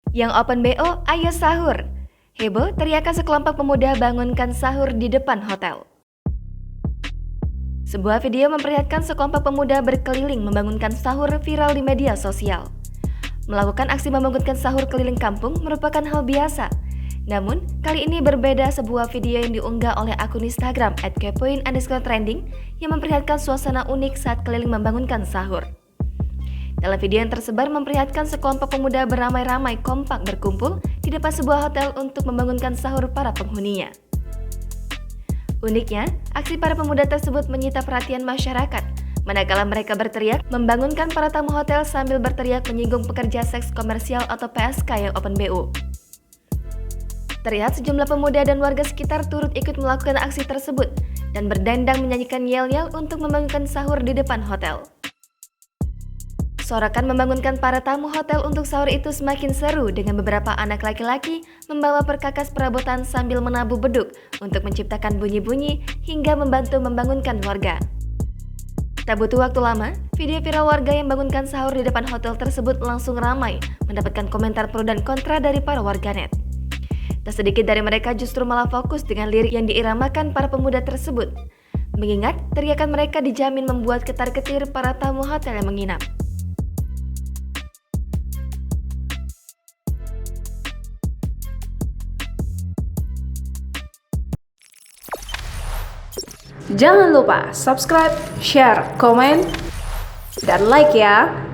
Yang open BO, ayo sahur. Heboh, teriakan sekelompok pemuda bangunkan sahur di depan hotel. Sebuah video memperlihatkan sekelompok pemuda berkeliling membangunkan sahur viral di media sosial. Melakukan aksi membangunkan sahur keliling kampung merupakan hal biasa. Namun, kali ini berbeda sebuah video yang diunggah oleh akun Instagram @kepoin_trending yang memperlihatkan suasana unik saat keliling membangunkan sahur. Dalam video yang tersebar memperlihatkan sekelompok pemuda beramai-ramai kompak berkumpul di depan sebuah hotel untuk membangunkan sahur para penghuninya. Uniknya, aksi para pemuda tersebut menyita perhatian masyarakat, manakala mereka berteriak membangunkan para tamu hotel sambil berteriak menyinggung pekerja seks komersial atau PSK yang open BO. Terlihat sejumlah pemuda dan warga sekitar turut ikut melakukan aksi tersebut dan berdendang menyanyikan yel-yel untuk membangunkan sahur di depan hotel. Sorakan membangunkan para tamu hotel untuk sahur itu semakin seru dengan beberapa anak laki-laki membawa perkakas perabotan sambil menabuh beduk untuk menciptakan bunyi-bunyi hingga membantu membangunkan warga. Tak butuh waktu lama, video viral warga yang bangunkan sahur di depan hotel tersebut langsung ramai mendapatkan komentar pro dan kontra dari para warganet. Tak sedikit dari mereka justru malah fokus dengan lirik yang diiramakan para pemuda tersebut, mengingat teriakan mereka dijamin membuat ketar-ketir para tamu hotel yang menginap. Jangan lupa subscribe, share, komen, dan like ya.